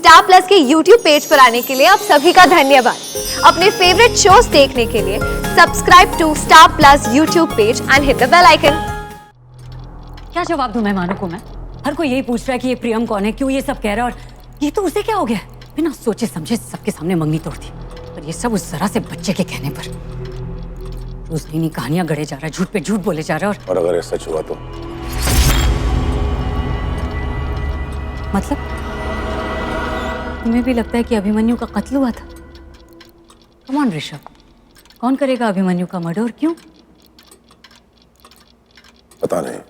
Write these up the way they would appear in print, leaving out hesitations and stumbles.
Star plus के YouTube page पर आने के लिए आप सभी का धन्यवाद। अपने फेवरेट शोज देखने के लिए subscribe to Star Plus YouTube page and hit the bell icon. क्या जवाब दूं मेहमानों को मैं? हर कोई यही पूछ रहा है कि ये प्रियम कौन है, क्यों ये सब कह रहा है, और ये तो उसे क्या हो गया? बिना सोचे समझे सबके सामने मंगनी तोड़ दी, और ये सब उस जरा से बच्चे के कहने पर। रोज नई नई कहानियां गढ़े जा रहा है, झूठ पे झूठ बोले जा रहा है। और अगर ये सच हुआ तो? मतलब तुम्हें भी लगता है कि अभिमन्यु का कत्ल हुआ था? कम ऑन ऋषभ, कौन करेगा अभिमन्यु का मर्डर और क्यों? पता नहीं।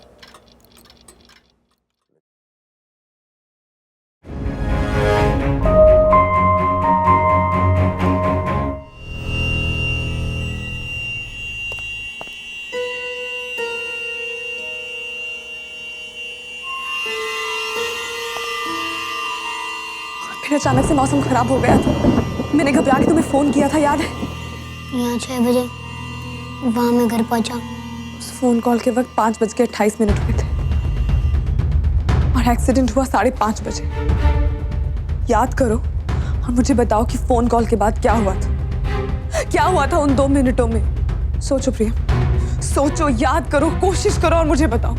फिर अचानक से मौसम खराब हो गया था। मैंने घबरा के तुम्हें फोन किया था, याद है? यहाँ 6 बजे वहाँ मैं घर पहुँचा। उस फोन कॉल के वक्त 5:28 हुए थे और एक्सीडेंट हुआ 5:30 बजे। याद करो और मुझे बताओ कि फोन कॉल के बाद क्या हुआ था। क्या हुआ था उन 2 मिनटों में? सोचो प्रियम, सोचो, याद करो, कोशिश करो और मुझे बताओ।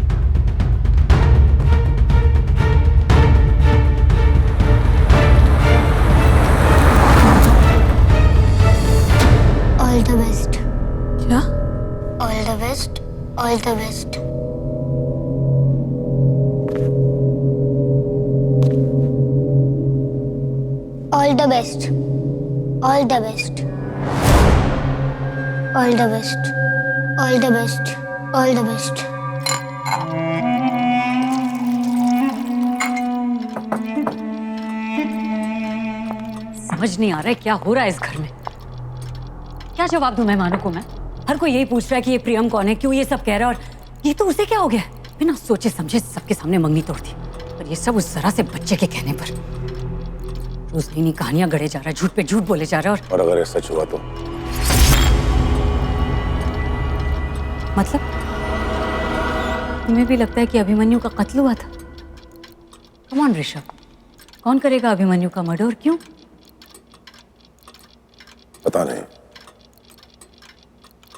All the best. क्या? All the best, all the best. All the best, all the best, all the best, all the best, all the best. समझ नहीं आ रहा है क्या हो रहा है इस घर में। क्या जवाब दूं मेहमानों को मैं? हर कोई यही पूछ रहा है कि ये प्रियम कौन है, क्यों ये सब कह रहा है, और ये तो उसे क्या हो गया? बिना सोचे समझे सबके सामने मंगनी तोड़ दी, और ये सब उस जरा से बच्चे के कहने पर। रोज नई नई कहानियां गढ़े जा रहा है, झूठ पे झूठ बोले जा रहा है। और अगर ये सच हुआ तो? मतलब तुम्हें भी लगता है कि अभिमन्यु का कत्ल हुआ था? कम ऑन ऋषभ, कौन करेगा अभिमन्यु का मर्डर और क्यों? पता नहीं,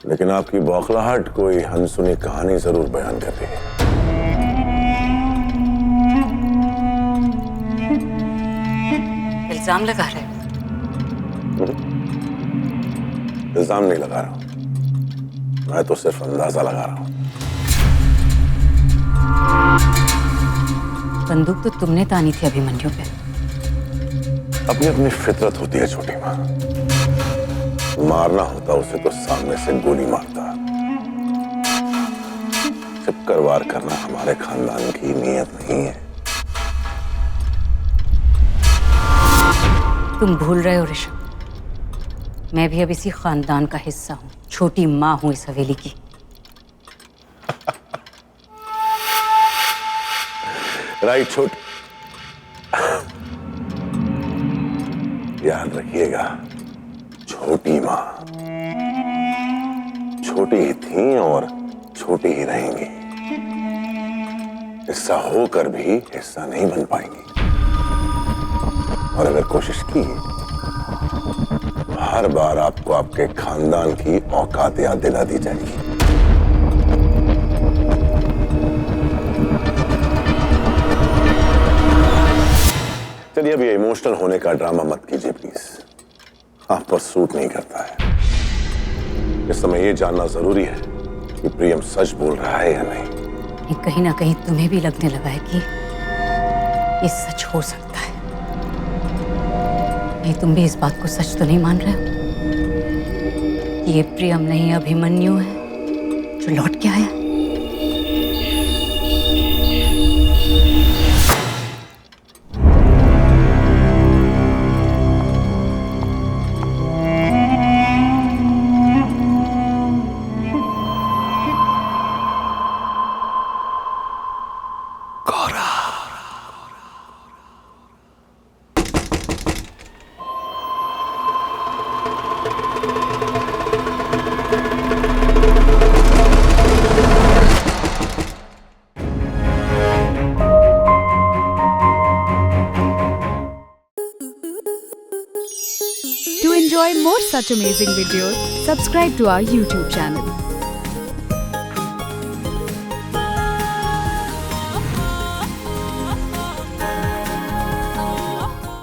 लेकिन आपकी बौखलाहट कोई अनसुनी कहानी जरूर बयान कर रही है। इल्जाम लगा रहे हो? इल्जाम नहीं लगा रहा हूं, मैं तो सिर्फ अंदाजा लगा रहा हूं। बंदूक तो तुमने तानी थी अभिमन्यु पे। अपनी अपनी फितरत होती है छोटी माँ। मारना होता उसे तो सामने से गोली मारता। चिपकर वार करना हमारे खानदान की नीयत नहीं है। तुम भूल रहे हो ऋषभ, मैं भी अब इसी खानदान का हिस्सा हूँ, छोटी माँ हूँ इस हवेली की। राइट छोट, याद रखिएगा, छोटी माँ छोटी ही थी और छोटी ही रहेंगी। हिस्सा होकर भी हिस्सा नहीं बन पाएंगी, और अगर कोशिश की तो हर बार आपको आपके खानदान की औकात याद दिला दी जाएगी। चलिए, अब ये इमोशनल होने का ड्रामा मत कीजिए प्लीज, आप पर सूट नहीं करता है। इस समय ये जानना जरूरी है कि प्रियम सच बोल रहा है या नहीं। कहीं ना कहीं तुम्हें भी लगने लगा है कि ये सच हो सकता है। नहीं, तुम भी इस बात को सच तो नहीं मान रहे हो कि ये प्रियम नहीं अभिमन्यु है जो लौट के आया? To enjoy more such amazing videos, subscribe to our YouTube channel.